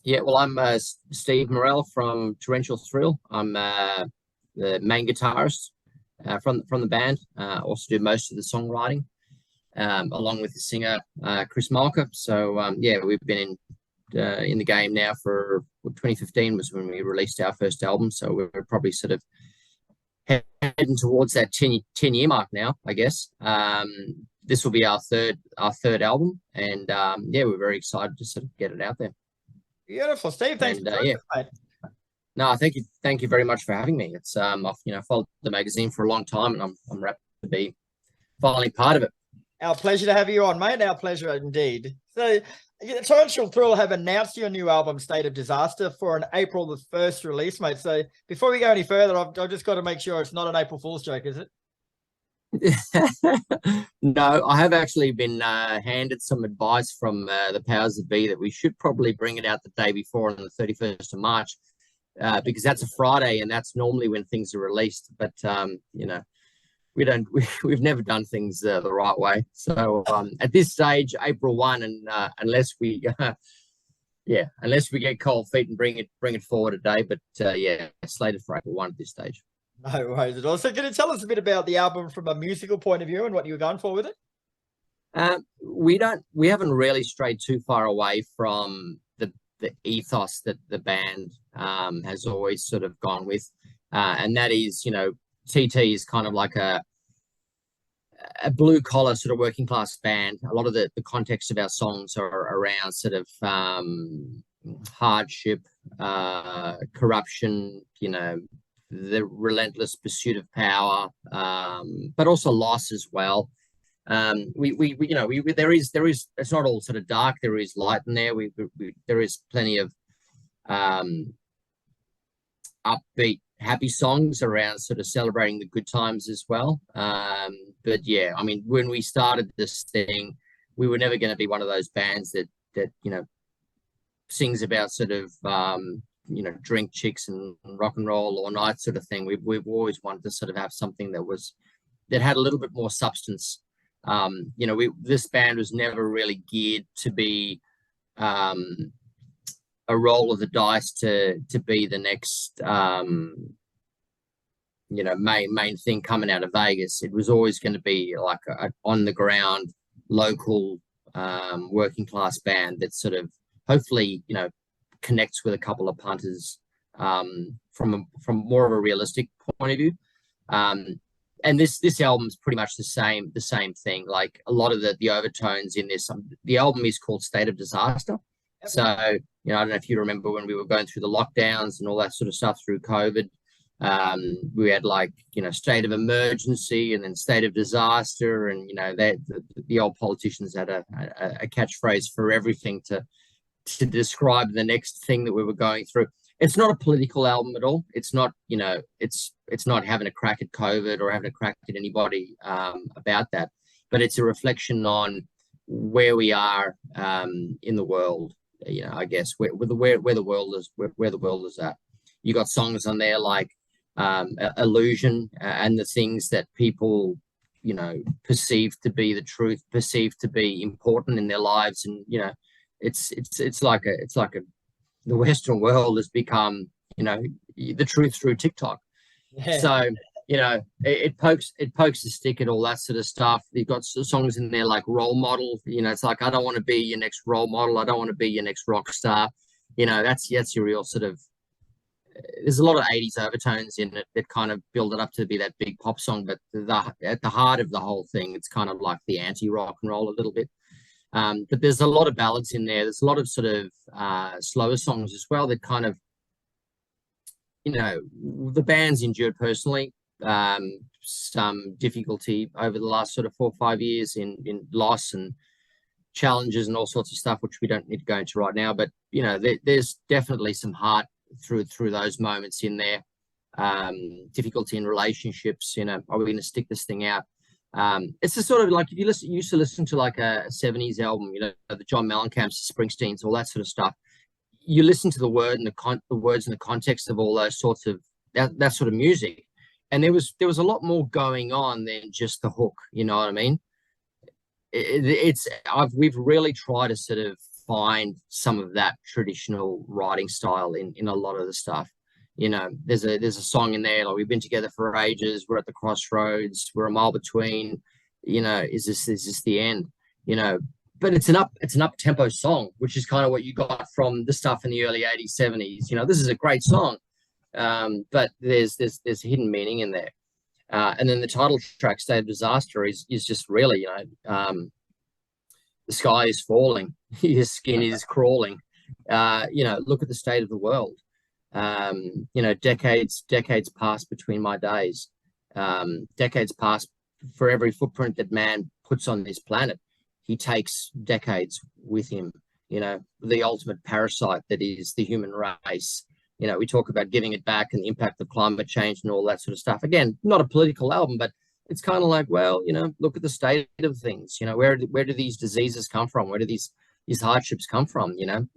Yeah, well, I'm Steve Morrell from Torrential Thrill. I'm the main guitarist from the band. Also do most of the songwriting, along with the singer Kris. So yeah, we've been in the game now for 2015 was when we released our first album. So we're probably sort of heading towards that 10 year mark now, I guess. This will be our third album, and yeah, we're very excited to sort of get it out there. Beautiful, Steve. Thanks for And joining yeah, us, mate. no, thank you very much for having me. It's I've followed the magazine for a long time, and I'm happy to be finally part of it. Our pleasure to have you on, mate. Our pleasure indeed. So, Torrential Thrill have announced your new album, State of Disaster, for an April the 1st release, mate. So, before we go any further, I've just got to make sure it's not an April Fool's joke, is it? No, I have actually been handed some advice from the powers that be that we should probably bring it out the day before on the 31st of March, because that's a Friday and that's normally when things are released. But we don't we've never done things the right way. So at this stage, April 1, and unless we unless we get cold feet and bring it forward a day. But yeah, slated for April 1 at this stage. No worries at all. So, can you tell us a bit about the album from a musical point of view and what you were going for with it? We haven't really strayed too far away from the ethos that the band has always sort of gone with, and that is, TT is kind of like a blue collar sort of working class band. A lot of the context of our songs are around sort of hardship, corruption, the relentless pursuit of power, but also loss as well. There is it's not all sort of dark. There is light in there. There is plenty of upbeat, happy songs around sort of celebrating the good times as well. But yeah, I mean, when we started this thing, we were never going to be one of those bands that sings about sort of drink, chicks, and rock and roll all night sort of thing. We've always wanted to sort of have something that had a little bit more substance. This band was never really geared to be a roll of the dice to be the next main thing coming out of Vegas. It was always going to be like a on the ground local working class band that sort of hopefully connects with a couple of punters from more of a realistic point of view. And this album's pretty much the same thing. Like a lot of the overtones in this, the album is called State of Disaster. So I don't know if you remember when we were going through the lockdowns and all that sort of stuff through COVID. We had state of emergency and then state of disaster, and the old politicians had a catchphrase for everything to describe the next thing that we were going through. It's not a political album at all. It's not, it's not having a crack at COVID or having a crack at anybody about that, but it's a reflection on where we are in the world. I guess where the world is at. You got songs on there like Illusion, and the things that people perceive to be the truth, perceive to be important in their lives, and it's like the Western world has become the truth through TikTok. Yeah. So it pokes the stick at all that sort of stuff. You've got songs in there like Role Model. It's like, I don't want to be your next role model. I don't want to be your next rock star. That's your real sort of. There's a lot of 80s overtones in it that kind of build it up to be that big pop song, but at the heart of the whole thing, it's kind of like the anti-rock and roll a little bit. But there's a lot of ballads in there. There's a lot of sort of slower songs as well that kind of, the band's endured personally some difficulty over the last sort of 4 or 5 years in loss and challenges and all sorts of stuff, which we don't need to go into right now. But, there's definitely some heart through those moments in there. Difficulty in relationships, are we going to stick this thing out? It's the sort of like, if you used to listen to like a 70s album, the John Mellencamp's, Springsteen's, all that sort of stuff. You listen to the words and the context of all those sorts of that sort of music, and there was a lot more going on than just the hook. You know what I mean? We've really tried to sort of find some of that traditional writing style in a lot of the stuff. You know, there's a song in there like, we've been together for ages, we're at the crossroads, we're a mile between, you know, is this the end? You know, but it's an up tempo song, which is kind of what you got from the stuff in the early 80s, 70s. You know, this is a great song, but there's a hidden meaning in there. And then the title track, State of Disaster, is just really, you know, the sky is falling, your skin is crawling. You know, look at the state of the world. You know, decades pass between my days. Decades pass for every footprint that man puts on this planet. He takes decades with him. You know, the ultimate parasite that is the human race. You know, we talk about giving it back and the impact of climate change and all that sort of stuff. Again, not a political album, but it's kind of like, well, you know, look at the state of things. You know, where do these diseases come from? Where do these hardships come from? You know,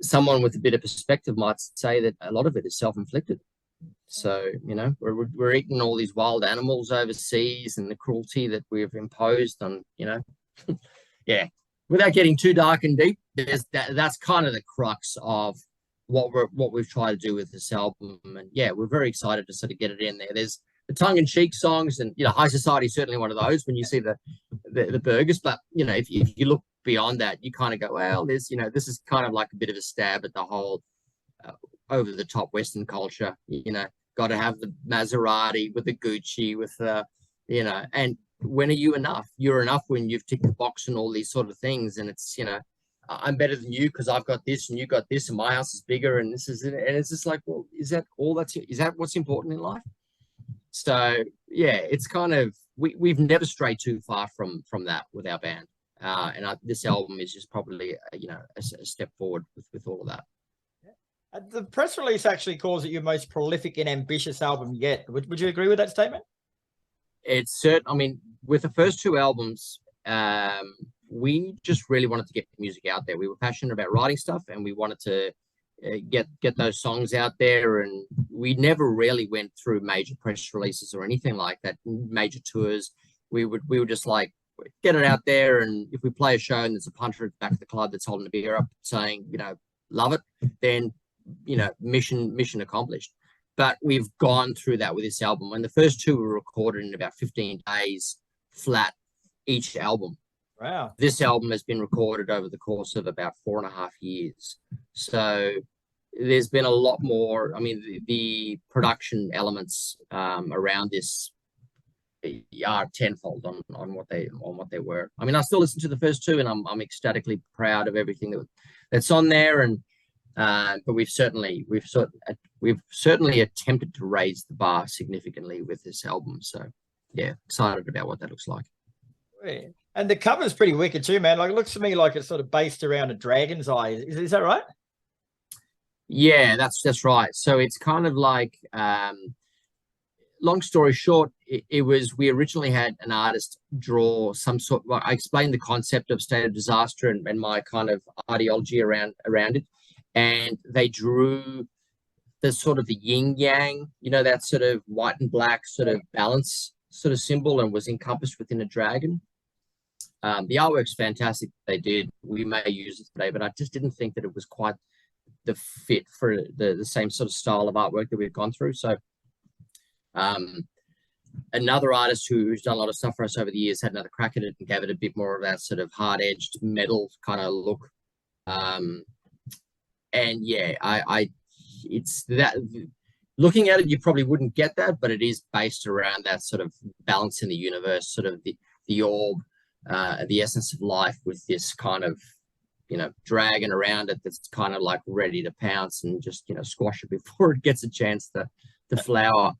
someone with a bit of perspective might say that a lot of it is self-inflicted. So, you know, we're eating all these wild animals overseas and the cruelty that we've imposed on, you know, yeah. Without getting too dark and deep, that's kind of the crux of what we've tried to do with this album. And yeah, we're very excited to sort of get it in there. There's the tongue-in-cheek songs, and you know, High Society is certainly one of those when you see the burgers. But you know, if you look beyond that, you kind of go, well, there's, you know, this is kind of like a bit of a stab at the whole over the top Western culture. You know, got to have the Maserati with the Gucci with the, you know, and when are you enough? You're enough when you've ticked the box and all these sort of things, and it's, you know, I'm better than you because I've got this and you got this and my house is bigger and this is it. And it's just like, well, is that what's important in life? So yeah, it's kind of, we've never strayed too far from that with our band. This album is just probably, you know, a step forward with all of that. The press release actually calls it your most prolific and ambitious album yet. Would you agree with that statement? It's certain. I mean, with the first two albums, we just really wanted to get music out there. We were passionate about writing stuff, and we wanted to get those songs out there. And we never really went through major press releases or anything like that, major tours. We were just like, get it out there, and if we play a show and there's a punter at the back of the club that's holding a beer up saying, you know, love it, then, you know, mission accomplished. But we've gone through that with this album. And the first two were recorded in about 15 days flat each album. Wow. This album has been recorded over the course of about 4.5 years. So there's been a lot more. I mean, the production elements around this are tenfold on what they were. I mean, I still listen to the first two, and I'm ecstatically proud of everything that's on there. And but we've certainly attempted to raise the bar significantly with this album. So yeah, excited about what that looks like. And the cover's pretty wicked too, man. Like, it looks to me like it's sort of based around a dragon's eye. Is that right? Yeah, that's right. So it's kind of like, long story short, it was, we originally had an artist draw some sort. Well, I explained the concept of State of Disaster and my kind of ideology around it, and they drew the sort of the yin yang, you know, that sort of white and black sort of balance sort of symbol, and was encompassed within a dragon. The artwork's fantastic. They did. We may use it today, but I just didn't think that it was quite the fit for the same sort of style of artwork that we've gone through. So another artist who's done a lot of stuff for us over the years had another crack at it and gave it a bit more of that sort of hard-edged metal kind of look. And yeah, it's that, looking at it, you probably wouldn't get that, but it is based around that sort of balance in the universe, sort of the orb, the essence of life, with this kind of, you know, dragon around it that's kind of like ready to pounce and just, you know, squash it before it gets a chance to flower.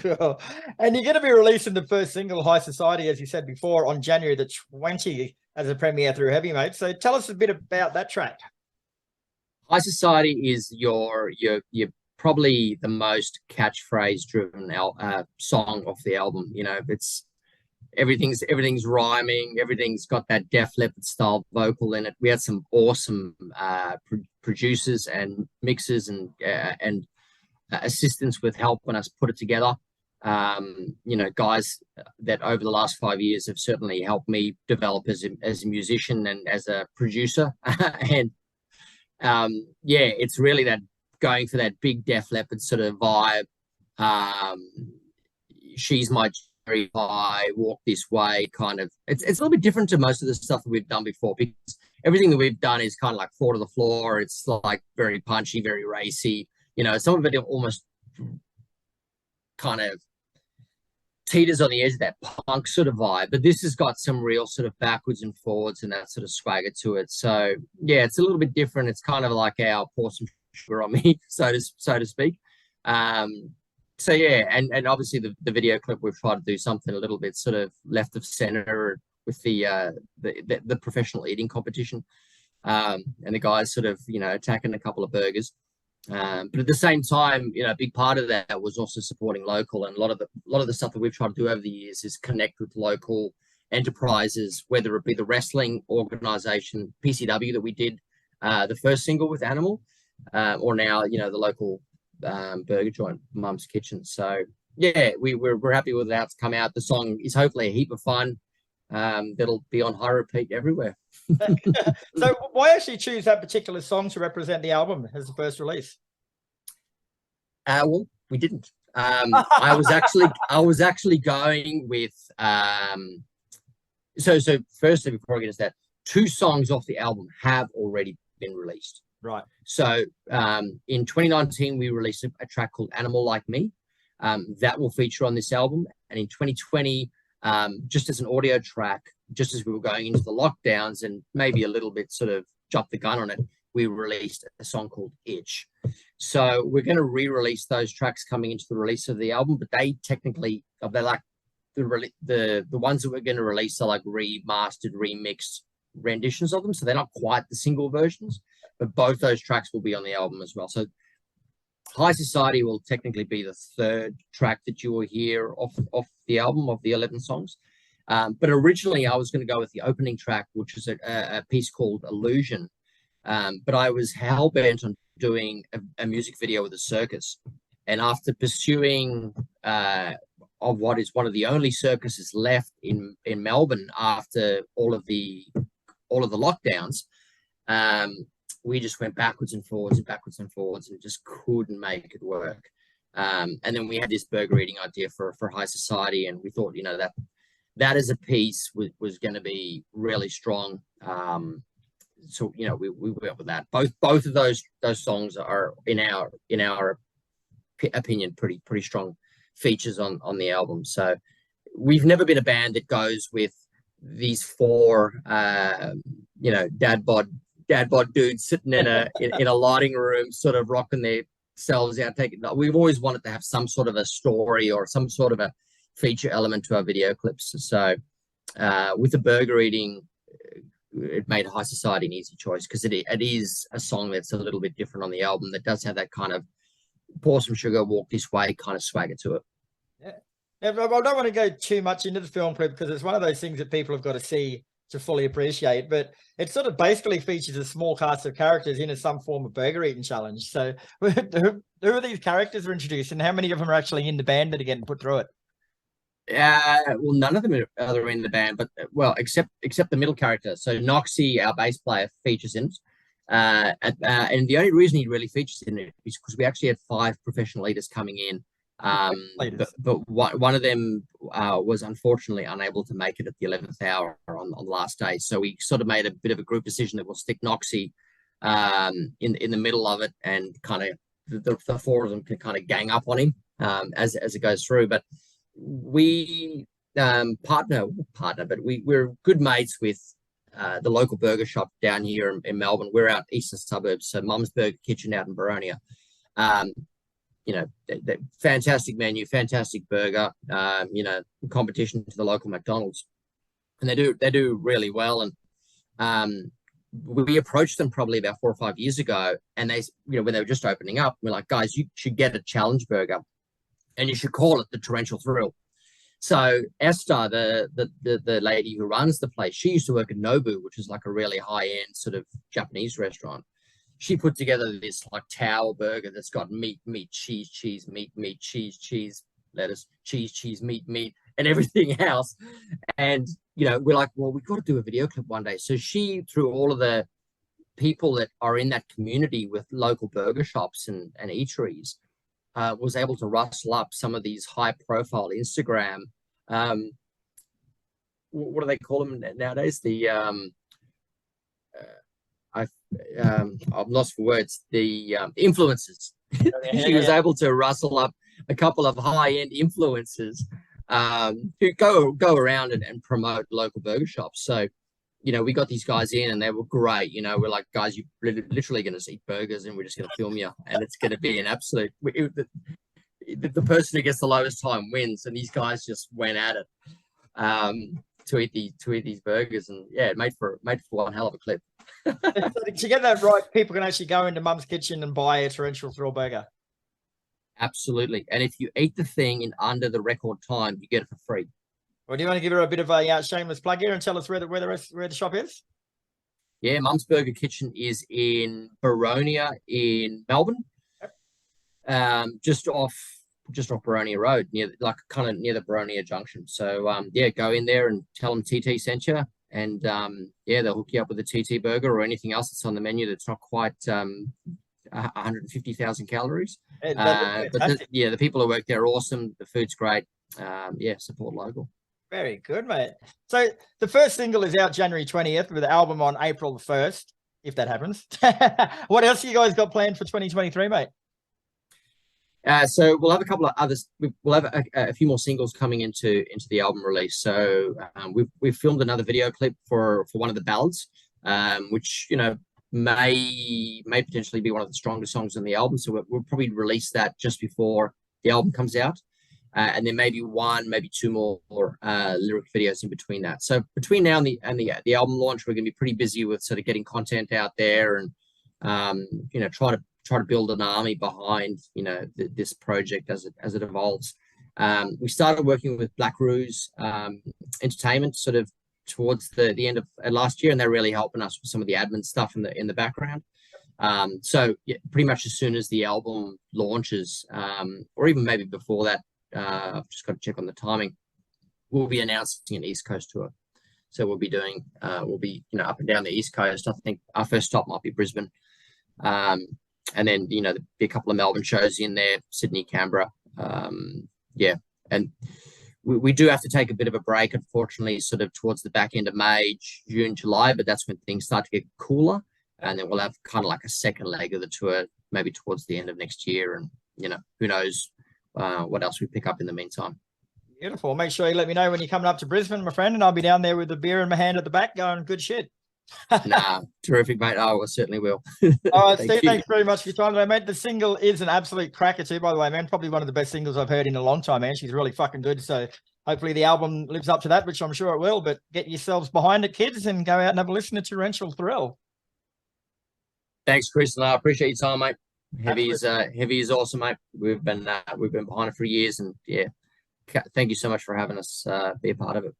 Sure. And you're going to be releasing the first single, High Society, as you said before, on January the 20th as a premiere through Heavy Mate. So tell us a bit about that track. High Society is your probably the most catchphrase driven song off the album. You know, it's everything's rhyming, everything's got that Def Leppard style vocal in it. We had some awesome producers and mixers and assistants with helping us put it together. You know, guys that over the last 5 years have certainly helped me develop as a musician and as a producer. And yeah, it's really that going for that big Def Leppard sort of vibe. She's my cherry pie, walk this way kind of. It's a little bit different to most of the stuff that we've done before, because everything that we've done is kind of like four to the floor. It's like very punchy, very racy. You know, some of it almost kind of teeters on the edge of that punk sort of vibe, but this has got some real sort of backwards and forwards and that sort of swagger to it. So yeah, it's a little bit different. It's kind of like our pour some sugar on me, so to speak. So yeah, and obviously the video clip, we've tried to do something a little bit sort of left of center with the professional eating competition, and the guys sort of, you know, attacking a couple of burgers. But at the same time, you know, a big part of that was also supporting local, and a lot of the stuff that we've tried to do over the years is connect with local enterprises, whether it be the wrestling organization PCW that we did the first single with Animal, or now, you know, the local burger joint, Mum's Kitchen. So yeah, we're happy with how it's come out. The song is hopefully a heap of fun. That'll be on high repeat everywhere. So why actually choose that particular song to represent the album as the first release? Well, we didn't. I was actually going with so firstly, before I get into that, 2 songs off the album have already been released. Right. So in 2019 we released a track called Animal Like Me, that will feature on this album, and in 2020, just as an audio track, just as we were going into the lockdowns and maybe a little bit sort of jumped the gun on it, we released a song called Itch. So we're going to re-release those tracks coming into the release of the album, but they technically, they're like the ones that we're going to release are like remastered, remixed renditions of them. So they're not quite the single versions, but both those tracks will be on the album as well. So High Society will technically be the 3rd track that you will hear off the album of the 11 songs. But originally I was going to go with the opening track, which is a piece called Illusion. But I was hell-bent on doing a music video with a circus. And after pursuing of what is one of the only circuses left in Melbourne after all of the lockdowns, we just went backwards and forwards and just couldn't make it work. And then we had this burger eating idea for High Society, and we thought, you know, that as a piece was going to be really strong. So, you know, we went with that. Both of those songs are in our opinion pretty strong features on the album. So we've never been a band that goes with these 4 you know, dad bod dudes sitting in a lighting room sort of rocking themselves out. We've always wanted to have some sort of a story or some sort of a feature element to our video clips. So with the burger eating, it made High Society an easy choice, because it is a song that's a little bit different on the album, that does have that kind of pour some sugar, walk this way kind of swagger to it. Yeah. I don't want to go too much into the film clip, because it's one of those things that people have got to see to fully appreciate, but it sort of basically features a small cast of characters in some form of burger eating challenge. So who are these characters are introduced, and how many of them are actually in the band that are getting put through it? Well, none of them are in the band, but well, except the middle character. So Noxie, our bass player, features in it. And the only reason he really features in it is because we actually had 5 professional leaders coming in. But one of them was unfortunately unable to make it at the 11th hour on the last day. So we sort of made a bit of a group decision that we'll stick Noxie in the middle of it, and kind of the 4 of them can kind of gang up on him as it goes through. But we but we're good mates with the local burger shop down here in Melbourne. We're out eastern suburbs, so Mum's Burger Kitchen out in Boronia. You know, fantastic menu, fantastic burger. You know, competition to the local McDonald's, and they do really well. And we approached them probably about 4 or 5 years ago, and they, you know, when they were just opening up, we're like, guys, you should get a challenge burger, and you should call it the Torrential Thrill. So Esther, the lady who runs the place, she used to work at Nobu, which is like a really high-end sort of Japanese restaurant. She put together this like tower burger that's got meat, cheese, meat, cheese, lettuce, cheese, meat, and everything else. And, you know, we're like, well, we've got to do a video clip one day. So she, through all of the people that are in that community with local burger shops and eateries, was able to rustle up some of these high profile Instagram, what do they call them nowadays? The I'm lost for words. The influencers. She was able to rustle up a couple of high-end influencers who go around and promote local burger shops. So, you know, we got these guys in and they were great. You know, we're like, guys, you're literally going to eat burgers and we're just going to film you, and it's going to be an absolute. The person who gets the lowest time wins, and these guys just went at it to eat these burgers, and yeah, it made for one hell of a clip. So to get that right, people can actually go into Mum's Kitchen and buy a Torrential Thrill burger. Absolutely, and if you eat the thing in under the record time, you get it for free. Well, do you want to give her a bit of a shameless plug here and tell us where the shop is? Yeah, Mum's Burger Kitchen is in Baronia in Melbourne, just off Baronia Road, kind of near the Baronia Junction. So yeah, go in there and tell them TT sent you, and yeah, they'll hook you up with a TT burger or anything else that's on the menu that's not quite 150,000 calories. But the people who work there are awesome. The food's great. Yeah, support local. Very good, mate. So the first single is out January 20th with the album on April 1st, if that happens. What else have you guys got planned for 2023, mate? So we'll have a couple of others. We'll have a few more singles coming into the album release. So we've filmed another video clip for one of the ballads, which, you know, may potentially be one of the strongest songs on the album. So we'll probably release that just before the album comes out. And then maybe two more lyric videos in between that. So between now and the album launch, we're going to be pretty busy with sort of getting content out there and you know, try to build an army behind, you know, this project as it evolves. We started working with Black Ruse Entertainment sort of towards the end of last year, and they're really helping us with some of the admin stuff in the background. So yeah, pretty much as soon as the album launches, or even maybe before that. I've just got to check on the timing. We'll be announcing an East Coast tour, so we'll be you know, up and down the East Coast. I think our first stop might be Brisbane, and then, you know, there'll be a couple of Melbourne shows in there, Sydney, Canberra. Yeah, and we do have to take a bit of a break, unfortunately, sort of towards the back end of May, June, July. But that's when things start to get cooler, and then we'll have kind of like a second leg of the tour, maybe towards the end of next year. And, you know, who knows what else we pick up in the meantime. Beautiful. Make sure you let me know when you're coming up to Brisbane, my friend, and I'll be down there with the beer in my hand at the back going, good shit. Nah, terrific, mate. Oh, I certainly will. All right, Steve, thanks very much for your time today, mate. The single is an absolute cracker too, by the way, man. Probably one of the best singles I've heard in a long time, man. She's really fucking good. So hopefully the album lives up to that, which I'm sure it will. But get yourselves behind it, kids, and go out and have a listen to Torrential Thrill. Thanks, Kris, and I appreciate your time, mate. Heavy is awesome, mate. We've been behind it for years, and yeah, thank you so much for having us be a part of it.